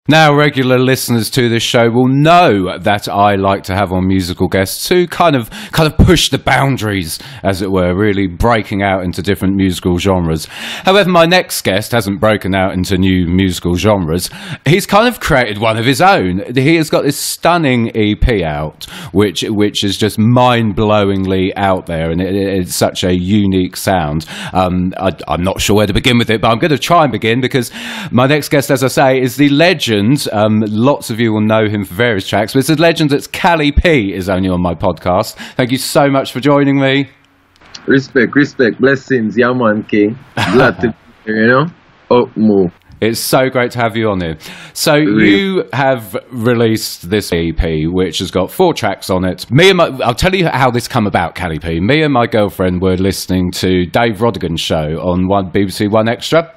Now, regular listeners to this show will know that I like to have on musical guests who kind of push the boundaries, as it were, really breaking out into different musical genres. However, my next guest hasn't broken out into new musical genres. He's kind of created one of his own. He has got this stunning EP out, which is just mind-blowingly out there, and it's such a unique sound. I'm not sure where to begin with it, but I'm going to try and begin because my next guest, as I say, is the legend. Lots of you will know him for various tracks, but it's a legend that's Cali P is only on my podcast. Thank you so much for joining me. Respect, blessings, yeah man, king. Glad to be here, you know. Oh, more. It's so great to have you on here. So you have released this EP, which has got 4 tracks on it. I'll tell you how this come about, Cali P. Me and my girlfriend were listening to Dave Rodigan's show on BBC One Extra.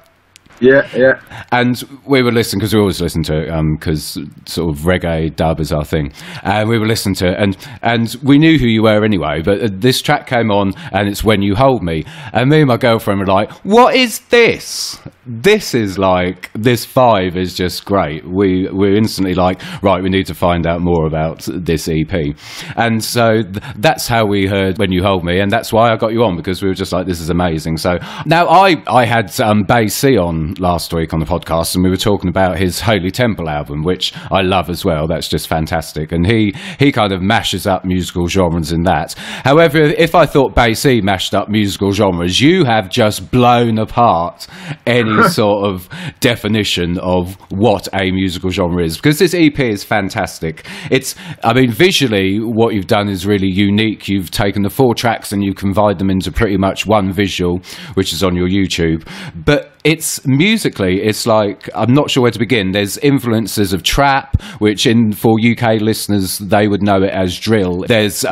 Yeah. And we were listening, because we always listen to it, because sort of reggae dub is our thing. And we were listening to it, and we knew who you were anyway, but this track came on, and it's When You Hold Me. And me and my girlfriend were like, what is this? This is like, this vibe is just great. We're instantly like, right, we need to find out more about this EP. And so that's how we heard When You Hold Me, and that's why I got you on, because we were just like, this is amazing. So now I had Bay C on last week on the podcast, and we were talking about his Holy Temple album, which I love as well. That's just fantastic. And he kind of mashes up musical genres in that. However, if I thought Bay C mashed up musical genres, you have just blown apart any sort of definition of what a musical genre is, because this EP is fantastic. Visually what you've done is really unique. You've taken the 4 tracks and you combined them into pretty much one visual, which is on your YouTube. But it's musically, it's like, I'm not sure where to begin. There's influences of trap, which for UK listeners, they would know it as drill. There's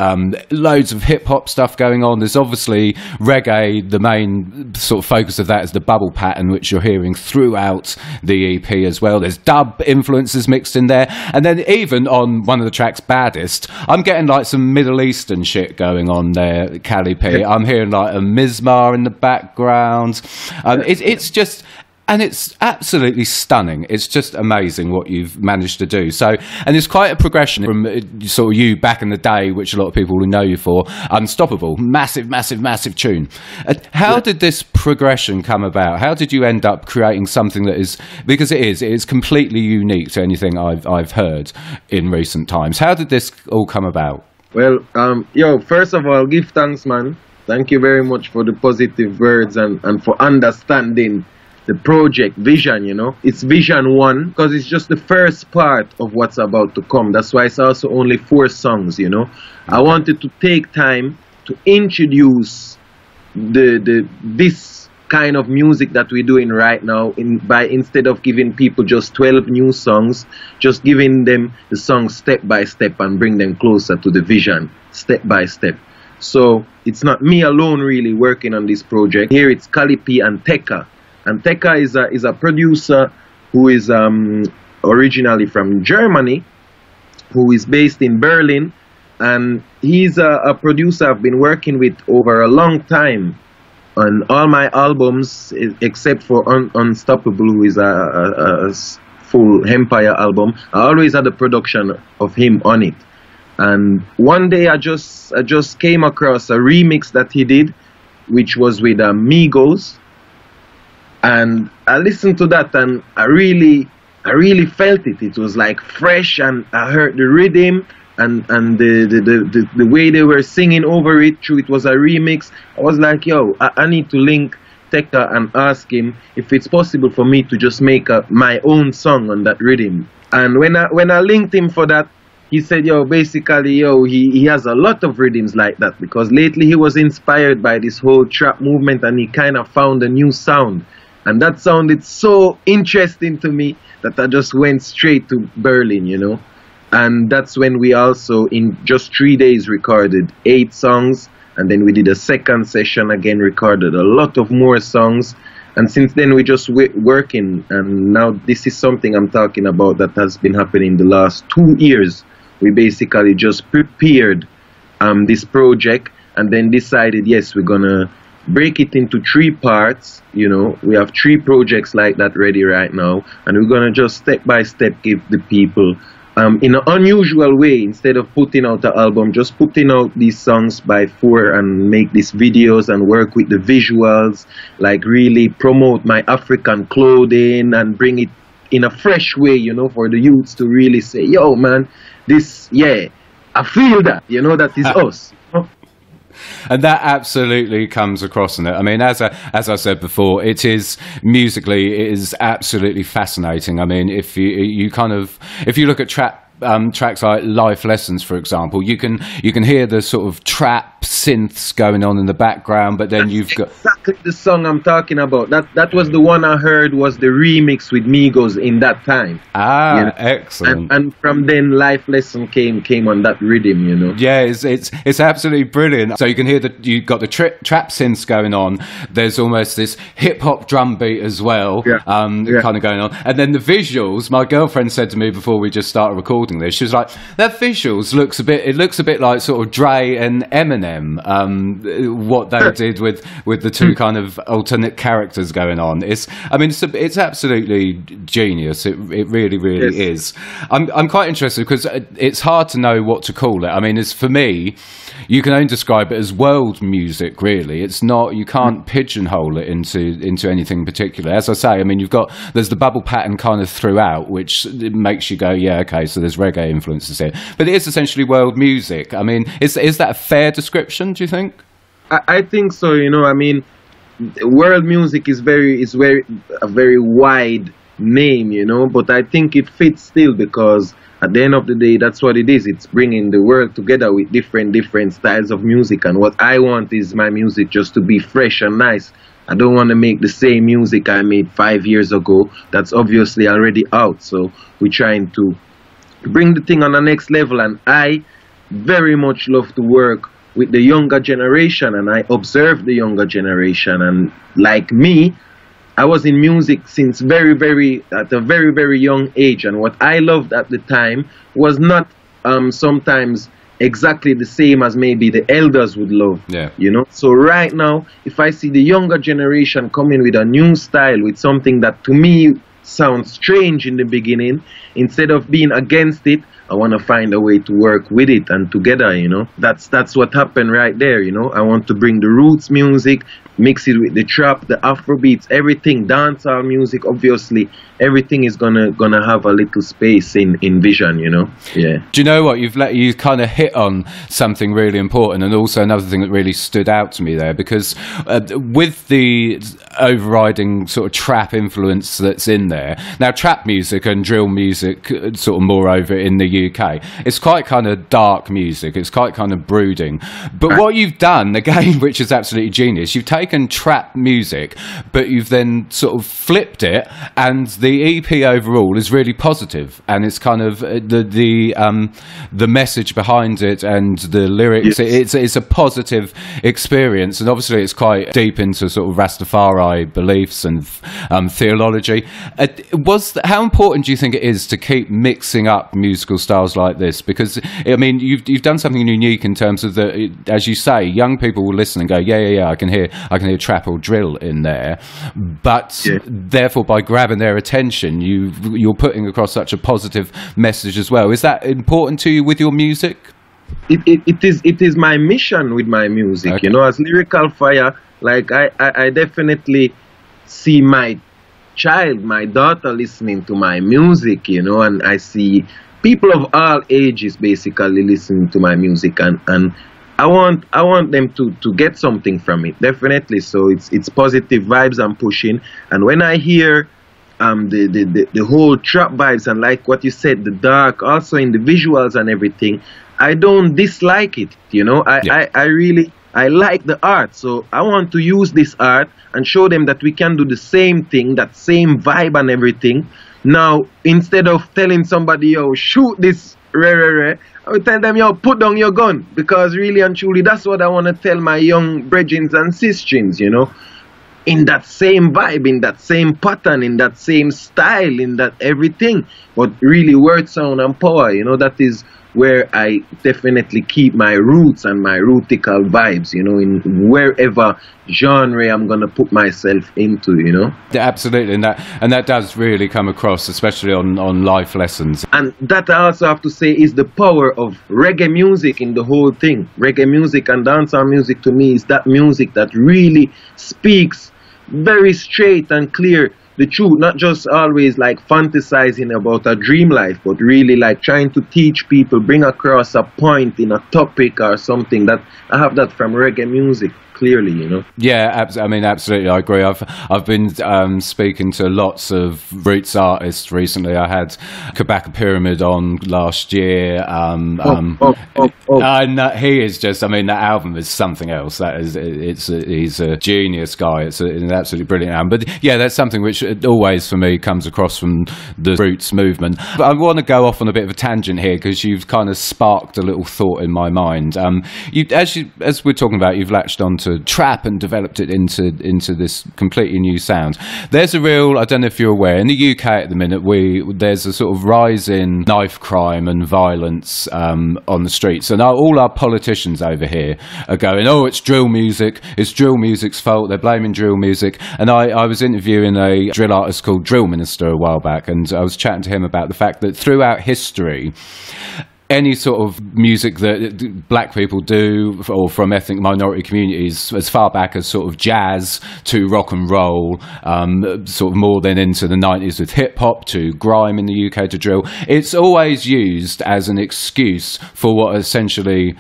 loads of hip-hop stuff going on. There's obviously reggae. The main sort of focus of that is the bubble pattern, which you're hearing throughout the EP as well. There's dub influences mixed in there. And then even on one of the tracks, Baddest, I'm getting like some Middle Eastern shit going on there, Cali P. I'm hearing like a mizmar in the background. And it's absolutely stunning. It's just amazing what you've managed to do. So, and it's quite a progression from sort of you back in the day, which a lot of people will know you for. Unstoppable, massive tune. How did this progression come about? How did you end up creating something that is, because it is completely unique to anything I've heard in recent times. How did this all come about? Well, first of all, give thanks, man. Thank you very much for the positive words and for understanding the project vision, you know. It's Vizion I, because it's just the first part of what's about to come. That's why it's also only 4 songs, you know. I wanted to take time to introduce this kind of music that we're doing right now, instead of giving people just 12 new songs, just giving them the songs step by step and bring them closer to the vision step by step. So it's not me alone really working on this project. Here it's Cali P and Tekka. And Tekka is a producer who is originally from Germany, who is based in Berlin. And he's a producer I've been working with over a long time on all my albums, except for Unstoppable, who is a full Empire album. I always had a production of him on it. And one day I just came across a remix that he did, which was with Migos. And I listened to that and I really felt it. It was like fresh, and I heard the rhythm and the way they were singing over it through. It was a remix. I was like, yo, I need to link Tekka and ask him if it's possible for me to just make my own song on that rhythm. And when I linked him for that, he said, he has a lot of rhythms like that, because lately he was inspired by this whole trap movement and he kind of found a new sound. And that sounded so interesting to me that I just went straight to Berlin, you know. And that's when we also, in just 3 days, recorded 8 songs. And then we did a second session again, recorded a lot of more songs. And since then, we just working. And now this is something I'm talking about that has been happening the last 2 years. We basically just prepared this project and then decided, yes, we're gonna break it into 3 parts. You know, we have 3 projects like that ready right now, and we're gonna just step by step give the people, in an unusual way, instead of putting out an album, just putting out these songs by 4 and make these videos and work with the visuals, like really promote my African clothing and bring it in a fresh way, you know, for the youths to really say, yo man, this, yeah, I feel that, you know, that is us. And that absolutely comes across in it. I mean, as I said before, it is musically, it is absolutely fascinating. I mean, if you look at tracks like Life Lessons, for example, you can hear the sort of trap synths going on in the background, but then you've got exactly the song I'm talking about. That was the one I heard was the remix with Migos in that time. You know? Excellent. And from then Life Lesson came on that rhythm, you know. Yeah, it's absolutely brilliant. So you can hear that you've got the trap synths going on. There's almost this hip hop drum beat as well, kind of going on. And then the visuals. My girlfriend said to me before we just started recording this, she was like, "That visuals looks a bit like sort of Dre and Eminem." What they did with the two kind of alternate characters going on. It's absolutely genius. It really is. I'm quite interested because it's hard to know what to call it. I mean, it's, for me, you can only describe it as world music. Really, it's not. You can't pigeonhole it into anything particular. As I say, I mean, there's the bubble pattern kind of throughout, which makes you go, yeah, okay, so there's reggae influences here, but it is essentially world music. I mean, is that a fair description, do you think? I think so, you know. I mean, world music is a very wide name, you know, but I think it fits still, because at the end of the day, that's what it is. It's bringing the world together with different styles of music, and what I want is my music just to be fresh and nice. I don't want to make the same music I made 5 years ago. That's obviously already out, so we're trying to bring the thing on the next level, and I very much love to work with the younger generation, and I observe the younger generation. And like me, I was in music since at a very young age, and what I loved at the time was not sometimes exactly the same as maybe the elders would love. You know. So right now, if I see the younger generation coming with a new style, with something that to me sounds strange in the beginning, instead of being against it, I want to find a way to work with it and together, you know. That's what happened right there, you know. I want to bring the roots music, mix it with the trap, the Afrobeats, everything, dancehall music, obviously. Everything is gonna have a little space in Vizion, you know. Yeah. Do you know what, you kind of hit on something really important, and also another thing that really stood out to me there, because with the overriding sort of trap influence that's in there now, trap music and drill music, sort of moreover in the UK, it's quite kind of dark music. It's quite kind of brooding. But what you've done again, which is absolutely genius, you've taken trap music, but you've then sort of flipped it, and the EP overall is really positive, and it's kind of the message behind it and the lyrics. It's a positive experience, and obviously it's quite deep into sort of Rastafari beliefs and theology. How important do you think it is to keep mixing up musical styles like this? Because I mean, you've done something unique in terms of as you say, young people will listen and go, yeah, I can hear trap or drill in there, but therefore by grabbing their attention, you're putting across such a positive message as well. Is that important to you with your music? It is my mission with my music. Okay. You know, as Lyrical Fire, like I definitely see my child, my daughter, listening to my music, you know, and I see people of all ages basically listening to my music, and I want them to get something from it, definitely. So it's positive vibes I'm pushing, and when I hear the whole trap vibes, and like what you said, the dark, also in the visuals and everything, I don't dislike it, you know. I like the art, so I want to use this art and show them that we can do the same thing, that same vibe and everything. Now, instead of telling somebody, yo, shoot this, I will tell them, yo, put down your gun, because really and truly, that's what I want to tell my young brethrens and sisters, you know. In that same vibe, in that same pattern, in that same style, in that everything, but really word, sound and power, you know, that is where I definitely keep my roots and my rootical vibes, you know, in wherever genre I'm gonna put myself into, you know. Yeah, absolutely, and that does really come across, especially on life lessons. And that I also have to say is the power of reggae music in the whole thing. Reggae music and dancehall music to me is that music that really speaks very straight and clear the truth, not just always like fantasizing about a dream life, but really like trying to teach people, bring across a point in a topic or something. That I have that from reggae music, clearly, you know. Yeah, I mean, absolutely, I agree. I've been speaking to lots of roots artists recently. I had Kabaka Pyramid on last year. And he is just, I mean, that album is something else. That is, he's a genius guy. It's an absolutely brilliant album. But yeah, that's something which always for me comes across from the roots movement. But I want to go off on a bit of a tangent here because you've kind of sparked a little thought in my mind. As we're talking about, you've latched onto trap and developed it into this completely new sound. There's a real, I don't know if you're aware, in the UK at the minute, there's a sort of rise in knife crime and violence on the streets, and all our politicians over here are going, oh, it's drill music, it's drill music's fault, they're blaming drill music. And I was interviewing a drill artist called Drill Minister a while back, and I was chatting to him about the fact that throughout history, any sort of music that black people do, or from ethnic minority communities, as far back as sort of jazz to rock and roll, sort of more than into the 90s with hip hop to grime in the UK to drill, it's always used as an excuse for what essentially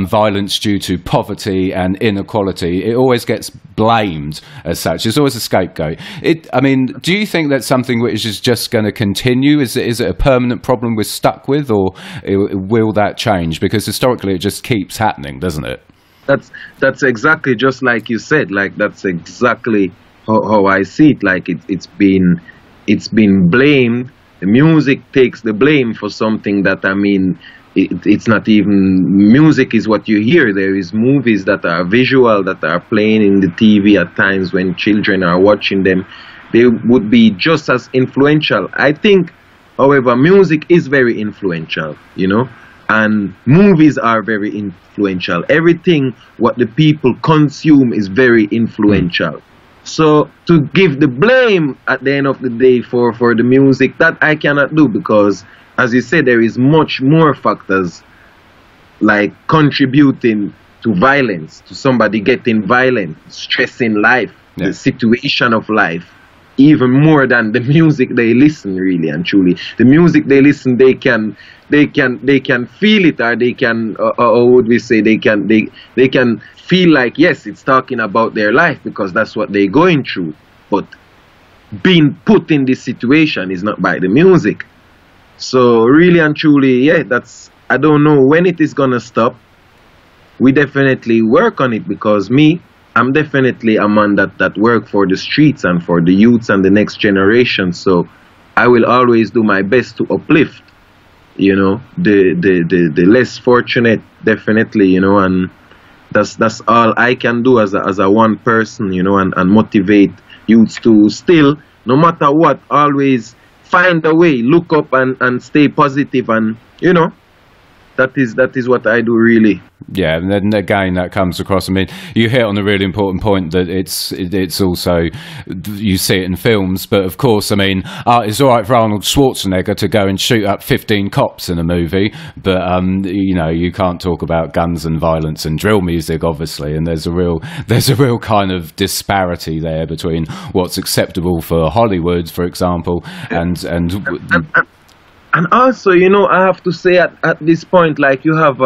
violence due to poverty and inequality. It always gets blamed as such. It's always a scapegoat. I mean, do you think that's something which is just going to continue? Is it a permanent problem we're stuck with, or will that change? Because historically it just keeps happening, doesn't it? That's exactly just like you said. Like, that's exactly how I see it. Like, it's been blamed. The music takes the blame for something that, I mean, it's not even music is what you hear. There is movies that are visual, that are playing in the TV at times when children are watching them. They would be just as influential. I think, however, music is very influential, you know, and movies are very influential. Everything what the people consume is very influential. So to give the blame at the end of the day for the music, that I cannot do, because as you said, there is much more factors like contributing to violence, to somebody getting violent, stress in life, the situation of life, even more than the music they listen, really and truly. The music they listen, they can feel it, or they can, or would we say, they can feel like, yes, it's talking about their life because that's what they're going through. But being put in this situation is not by the music. So really and truly, yeah, I don't know when it is gonna stop. We definitely work on it, because I'm definitely a man that work for the streets and for the youths and the next generation. So I will always do my best to uplift, you know, the less fortunate, definitely, you know, and that's all I can do as a one person, you know, and motivate youths to still, no matter what, always find a way, look up and stay positive, and you know, that is what I do, really. Yeah, and then again that comes across. I mean, you hit on a really important point that it's also, you see it in films, but of course, I mean, it's all right for Arnold Schwarzenegger to go and shoot up 15 cops in a movie, but you know, you can't talk about guns and violence and drill music, obviously, and there's a real kind of disparity there between what's acceptable for Hollywood, for example, and also, you know, I have to say at this point, like, you have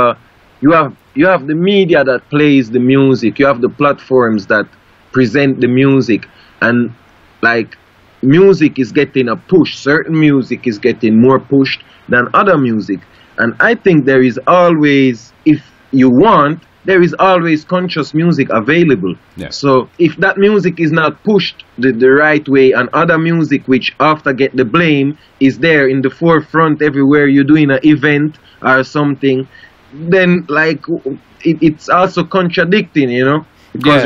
the media that plays the music, you have the platforms that present the music, and like, music is getting a push. Certain music is getting more pushed than other music, and I think there is always, if you want, there is always conscious music available. Yeah. So if that music is not pushed the right way, and other music which after get the blame is there in the forefront everywhere you're doing an event or something, then like it's also contradicting, you know, because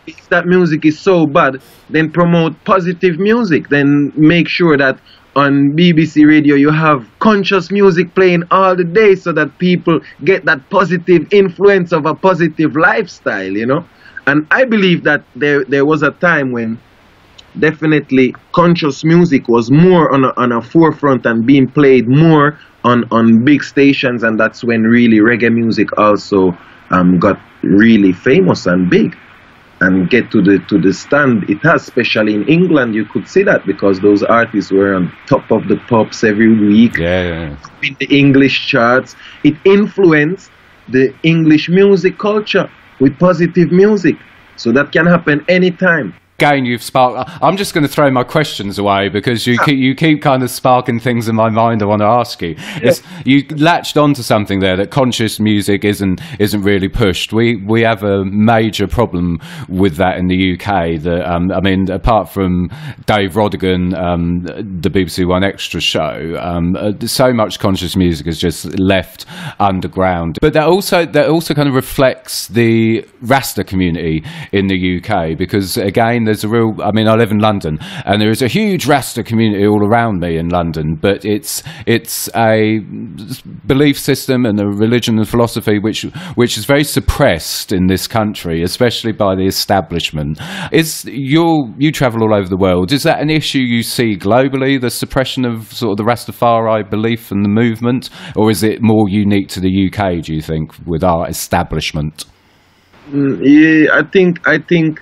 if that music is so bad, then promote positive music, then make sure that on BBC Radio you have conscious music playing all the day so that people get that positive influence of a positive lifestyle, you know. And I believe that there was a time when definitely conscious music was more on a forefront and being played more on big stations, and that's when really reggae music also got really famous and big and get to the stand it has, especially in England. You could see that because those artists were on top of the pops every week, Yeah. in the English charts. It influenced the English music culture with positive music, so that can happen anytime. Again, you've sparked. I'm just going to throw my questions away because you keep kind of sparking things in my mind I want to ask you. You latched onto something there, that conscious music isn't really pushed. We have a major problem with that in the UK. That I mean, apart from Dave Rodigan, the BBC One Extra show, so much conscious music is just left underground. But that also kind of reflects the Rasta community in the UK, because again, there's a real, I mean, I live in London and there is a huge Rasta community all around me in London, but it's a belief system and a religion and philosophy which is very suppressed in this country, especially by the establishment. You travel all over the world. Is that an issue you see globally, the suppression of sort of the Rastafari belief and the movement, or is it more unique to the UK, do you think, with our establishment? Yeah, I think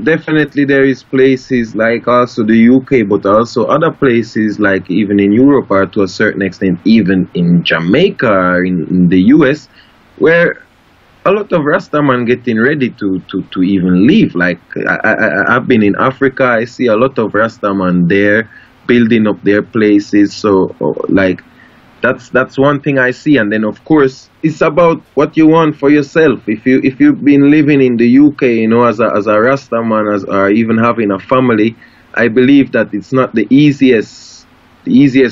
definitely there is places like also the UK, but also other places like even in Europe, or to a certain extent even in Jamaica or in the US, where a lot of Rastaman getting ready to even leave. Like I've been in Africa, I see a lot of Rastaman there building up their places. So like that's one thing I see. And then of course it's about what you want for yourself. If you've been living in the UK, you know, as a Rastaman, or even having a family, I believe that it's not the easiest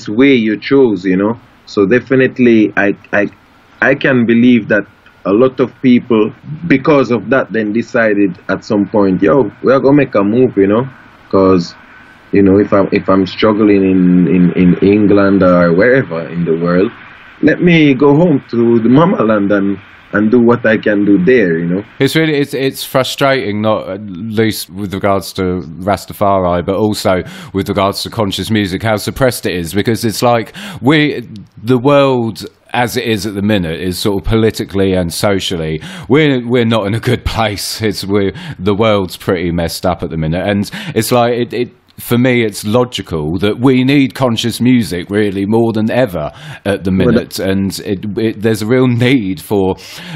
way you chose, you know. So definitely I can believe that a lot of people, because of that, then decided at some point, yo, we're gonna make a move, you know, because, you know, if I'm struggling in England or wherever in the world, let me go home to the mama land and do what I can do there, you know. It's frustrating, not at least with regards to Rastafari, but also with regards to conscious music, how suppressed it is, because it's like the world as it is at the minute is sort of politically and socially, we're not in a good place. The world's pretty messed up at the minute, and it's like it for me, it's logical that we need conscious music really more than ever at the minute, and there's a real need for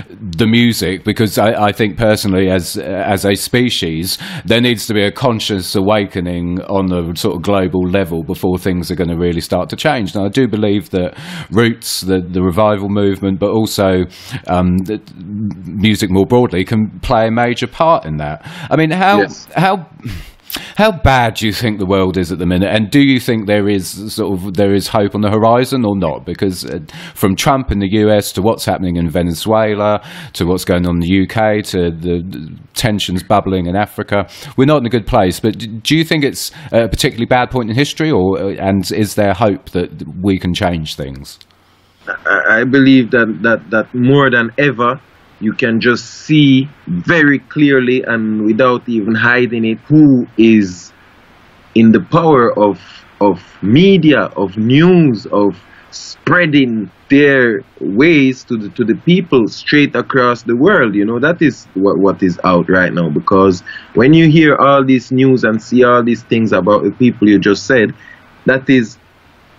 the music, because I think personally, as a species, there needs to be a conscious awakening on a sort of global level before things are going to really start to change. And I do believe that Roots, the revival movement, but also music more broadly, can play a major part in that. I mean, how bad do you think the world is at the minute, and do you think there is hope on the horizon or not? Because from Trump in the US to what's happening in Venezuela to what's going on in the UK to the tensions bubbling in Africa, we're not in a good place. But do you think it's a particularly bad point in history, and is there hope that we can change things? I believe that more than ever, you can just see very clearly and without even hiding it who is in the power of media, of news, of spreading their ways to the people straight across the world. You know, that is what is out right now, because when you hear all this news and see all these things about the people you just said, that is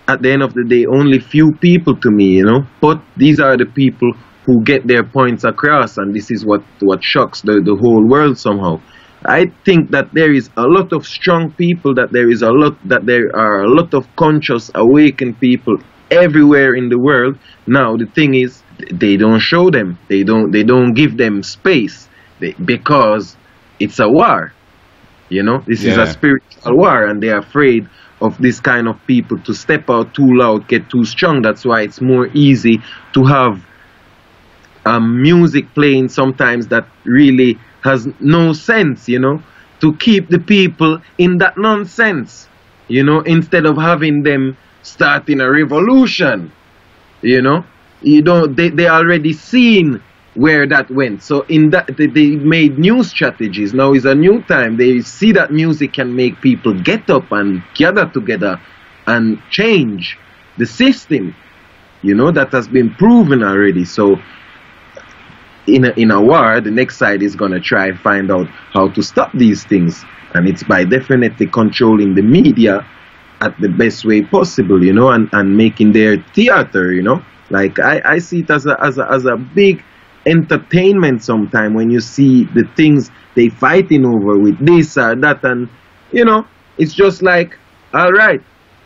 at the end of the day only few people to me, you know, but these are the people who get their points across, and this is what shocks the whole world somehow. I think that there is a lot of strong people, that there are a lot of conscious, awakened people everywhere in the world. Now the thing is, they don't show them, they don't give them space, because it's a war. You know, this is a spiritual war, and they're afraid of this kind of people to step out too loud, get too strong. That's why it's more easy to have music playing sometimes that really has no sense, you know, to keep the people in that nonsense. you know, instead of having them starting a revolution, you know. You don't, they already seen where that went. So in that, they made new strategies. Now is a new time. They see that music can make people get up and gather together and change the system, you know, that has been proven already. So in a war, the next side is going to try and find out how to stop these things. And it's by definitely controlling the media at the best way possible, you know, and making their theater, you know. Like I see it as a big entertainment sometime when you see the things they fighting over with this or that, and you know, it's just like, all right,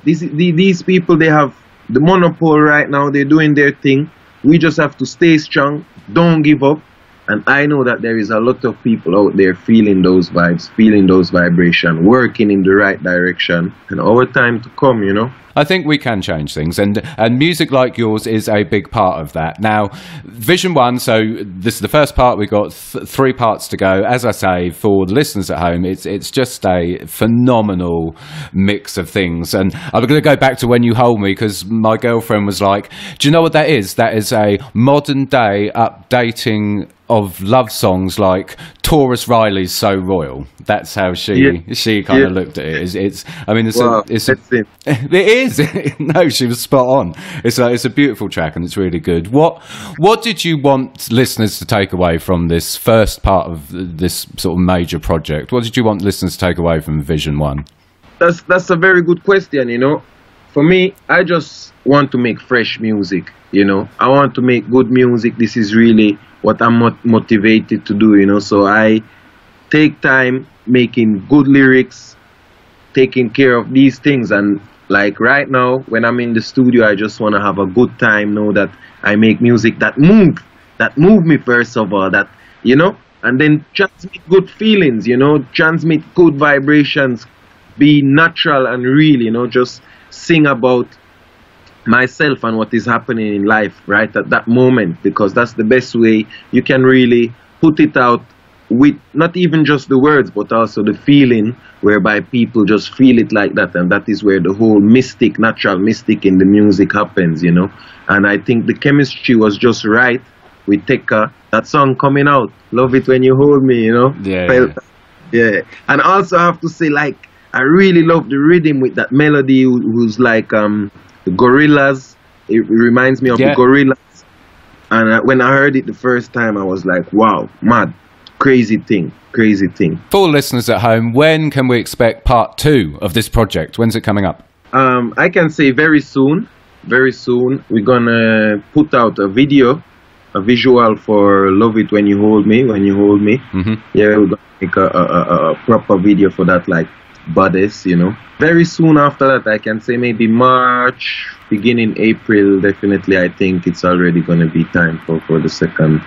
these people, they have the monopoly right now, they're doing their thing. We just have to stay strong, don't give up. And I know that there is a lot of people out there feeling those vibes, feeling those vibrations, working in the right direction, and our time to come, you know. I think we can change things, and music like yours is a big part of that. Now, Vizion I, so this is the first part. We've got 3 parts to go. As I say, for the listeners at home, it's just a phenomenal mix of things. And I'm going to go back to When You Hold Me, because my girlfriend was like, do you know what that is? That is a modern day updating of love songs like Taurus Riley's So Royal. That's how she kind of looked at it. It's I mean, it is. No, she was spot on. It's a beautiful track, and it's really good. What did you want listeners to take away from this first part of this sort of major project? What did you want listeners to take away from Vizion I? That's a very good question, you know. For me, I just want to make fresh music, you know. I want to make good music. This is really what I'm motivated to do, you know. So I take time making good lyrics, taking care of these things. And like right now, when I'm in the studio, I just want to have a good time, know that I make music that move me first of all, that, you know, and then transmit good feelings, you know, transmit good vibrations, be natural and real, you know, just sing about myself and what is happening in life right at that moment, because that's the best way you can really put it out, with not even just the words but also the feeling, whereby people just feel it like that. And that is where the whole natural mystic in the music happens, you know. And I think the chemistry was just right with Tekka. That song coming out, Love It When You Hold Me, you know. Yeah. And also I have to say, like, I really love the rhythm with that melody, who's like the Gorillas. It reminds me of the Gorillas. And when I heard it the first time, I was like, wow, mad. Crazy thing. For listeners at home, when can we expect part 2 of this project? When's it coming up? I can say very soon. We're gonna put out a visual for Love It When You Hold Me, Mm-hmm. Yeah, we're gonna make a proper video for that, like Bodice, you know. Very soon after that, I can say maybe March, beginning April, definitely. I think it's already gonna be time for the second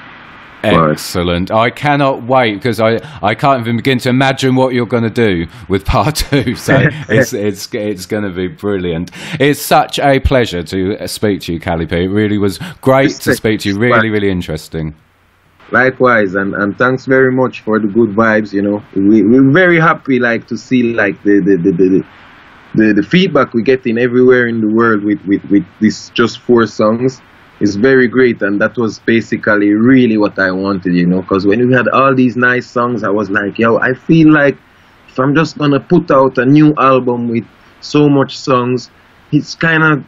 part. Excellent. I cannot wait, because I can't even begin to imagine what you're going to do with part 2. So it's going to be brilliant. It's such a pleasure to speak to you, Cali P. It really was great to speak to you. Really interesting. Likewise, and thanks very much for the good vibes. You know, we're very happy, like, to see like the feedback we're getting everywhere in the world with these just 4 songs. Is very great, and that was basically really what I wanted, you know, because when we had all these nice songs, I was like, yo, I feel like if I'm just gonna put out a new album with so much songs, it's kind of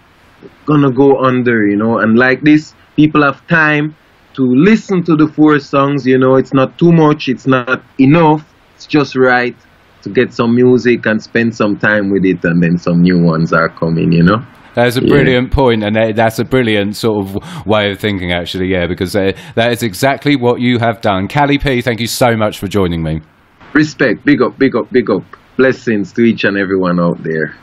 gonna go under, you know. And like this, people have time to listen to the 4 songs, you know. It's not too much, it's not enough, it's just right to get some music and spend some time with it, and then some new ones are coming, you know. That's a brilliant point, and that's a brilliant sort of way of thinking, actually, because that is exactly what you have done. Cali P, thank you so much for joining me. Respect, big up. Blessings to each and everyone out there.